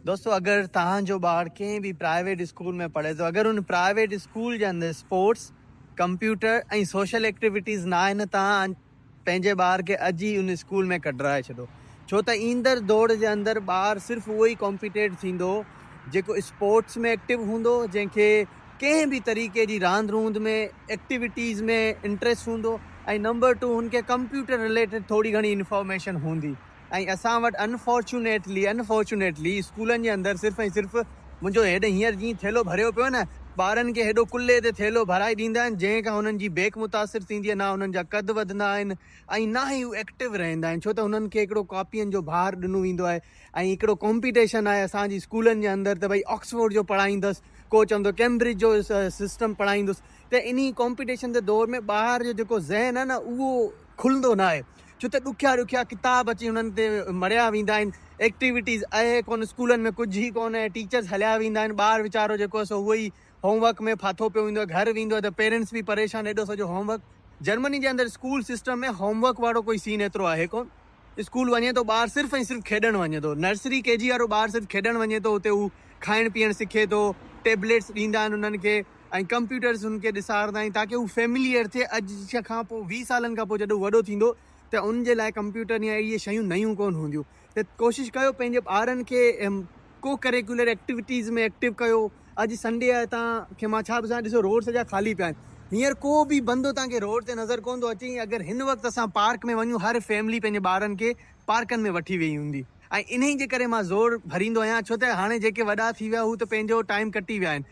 दोस्तों अगर तव्हांजो ॿारु कंहिं बि प्राइवेट स्कूल में पढ़े थो, अगरि उन प्राइवेट स्कूल जे अंदरि स्पोर्ट्स, कंप्यूटर ऐं सोशल एक्टिविटीज़ न आहिनि, तव्हां पंहिंजे ॿार खे अॼु ई उन स्कूल में कढाए छॾो। छो त ईंदड़ दौड़ जे अंदरि ॿारु सिर्फ़ु उहो ई कॉम्पिटेट थींदो जेको स्पोर्ट्स में एक्टिव हूंदो, जंहिंखे कंहिं बि तरीक़े जी रांदि रूंद में एक्टिविटीज़ में इंट्रस्ट हूंदो, ऐं नंबर 2 हुनखे कंप्यूटर रिलेटेड थोरी घणी इंफॉर्मेशन हूंदी। ऐं असां वटि अनफॉर्चुनेटली स्कूलनि जे अंदरि सिर्फ़ु ऐं सिर्फ़ु मुंहिंजो हेॾे हींअर जीअं थेलो भरियो पियो न, ॿारनि खे हेॾो कुल्ले ते थेलो भराए ॾींदा आहिनि जंहिं खां हुननि जी बेक मुतासिर थींदी आहे, न हुननि जा कद वधंदा आहिनि ऐं न ई हू एक्टिव रहंदा आहिनि। छो त हुननि खे हिकिड़ो कॉपियुनि जो भार ॾिनो वेंदो आहे ऐं हिकिड़ो कॉम्पिटिशन आहे असांजी स्कूलनि जे अंदरि त भई ऑक्सफोर्ड जो पढ़ाईंदुसि, को चवंदो कैम्ब्रिज जो सिस्टम पढ़ाईंदुसि। त इन कॉम्पिटिशन जे दौर में ॿार जो जेको ज़हन आहे न, उहो खुलंदो न आहे। छो त ॾुखिया किताब अची हुननि ते मरिया वेंदा आहिनि, एक्टिविटीज़ आहे कोन, स्कूलनि में कुझु ई कोन आहे, टीचर्स हलिया वेंदा आहिनि, ॿारु वीचारो जेको आहे सो उहो ई होमवर्क में फाथो पियो वेंदो आहे, घर वेंदो आहे त पेरेंट्स बि परेशान, एॾो सॼो होमवर्क। जर्मनी जे अंदरि स्कूल सिस्टम में होमवर्क वारो कोई सीन एतिरो आहे कोन। स्कूल वञे थो ॿारु सिर्फ़ु ऐं सिर्फ़ु खेॾणु वञे थो, नर्सरी KG वारो ॿारु सिर्फ़ु खेॾणु वञे थो, उते हू खाइणु पीअणु सिखे थो, टेबलेट्स ॾींदा आहिनि उन्हनि खे ऐं कंप्यूटर्स हुनखे ॾेखारींदा आहिनि ताकी हू फैमिलियर थिए। अॼु खां पोइ 20 सालनि खां पोइ जॾहिं वॾो थींदो त उन जे लाइ कंप्यूटर या इहे शयूं नयूं कोन हूंदियूं। त कोशिशि कयो पंहिंजे ॿारनि खे को करिकुलर एक्टिविटीज़ में एक्टिव कयो। अॼु संडे आहे, तव्हांखे मां छा ॿुधायां, ॾिसो रोड सॼा ख़ाली पिया आहिनि, हींअर को बि बंदो तव्हांखे रोड ते नज़र कोन थो अचे। अगरि हिन वक़्तु असां पार्क में वञूं, हर फैमिली पंहिंजे ॿारनि खे पार्कनि में वठी वेई हूंदी। ऐं इन ई जे करे मां ज़ोर भरींदो आहियां, छो त हाणे जेके वॾा थी विया हू त पंहिंजो टाइम कटी विया आहिनि।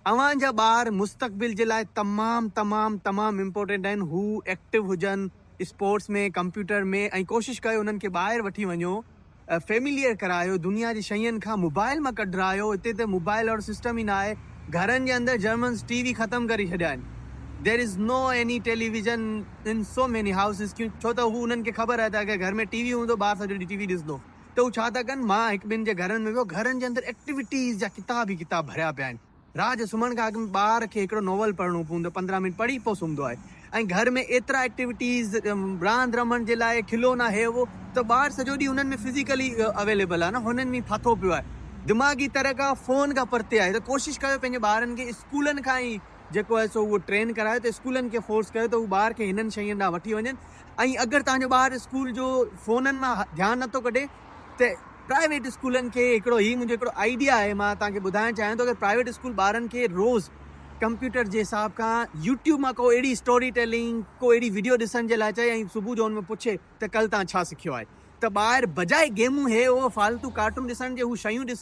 अव्हांजा ॿार मुस्तक़बिल जे लाइ तमामु इम्पोर्टेंट आहिनि। हू एक्टिव हुजनि स्पोर्ट्स में, कंप्यूटर में, ऐं कोशिशि कयो उन्हनि खे ॿाहिरि वठी वञो, फैमिलियर करायो, दुनिया जी शयुनि खां मोबाइल मां कढायो। हिते त मोबाइल और सिस्टम ई न आहे। घरनि जे अंदरि जर्मन्स TV ख़तमु करे छॾिया आहिनि। There is no any television in so many houses. छो त हू उन्हनि खे ख़बर आहे त अगरि घर में TV हूंदो, ॿारु सॼो ॾींहुं TV ॾिसंदो, त हू छा था कनि, मां हिकु ॿिनि जे घरनि में वियो, घरनि जे अंदरि एक्टिविटीज़ जा किताब ई किताब भरिया पिया आहिनि। राति जो सुम्हण खां अॻु में ॿार खे हिकिड़ो नॉवल पढ़णो पवंदो, 15 मिंट पढ़ी पोइ सुम्हंदो आहे। ऐं घर में एतिरा एक्टिविटीज़, रांदि रमण जे लाइ, खिलौना हे वो, त ॿारु सॼो ॾींहुं हुननि में फिज़िकली अवेलेबल आहे न, हुननि में फाथो पियो आहे, दिमाग़ी तरह खां फ़ोन खां परते आहे। त कोशिशि कयो पंहिंजे ॿारनि खे स्कूलनि खां ई जेको आहे सो उहो ट्रेन करायो, त स्कूलनि खे फोर्स कयो त हू ॿार खे हिननि शयुनि ॾांहुं वठी वञनि। ऐं अगरि तव्हांजो ॿारु स्कूल जो फ़ोननि मां ध्यानु नथो कढे, त प्राइवेट स्कूलनि खे मुंहिंजो हिकिड़ो आइडिया आहे, मां तव्हांखे ॿुधाइणु चाहियां थो। अगरि प्राइवेट स्कूल ॿारनि खे रोज़ कंप्यूटर जे हिसाब खां यूट्यूब मां को अहिड़ी स्टोरी टेलिंग, को अहिड़ी वीडियो ॾिसण जे लाइ चए, ऐं सुबुह जो हुन में पुछे त कल्ह तव्हां छा सिखियो आहे, त ॿाहिरि बजाए गेमूं हे वो फालतू कार्टून ॾिसण जे हू शयूं ॾिसनि।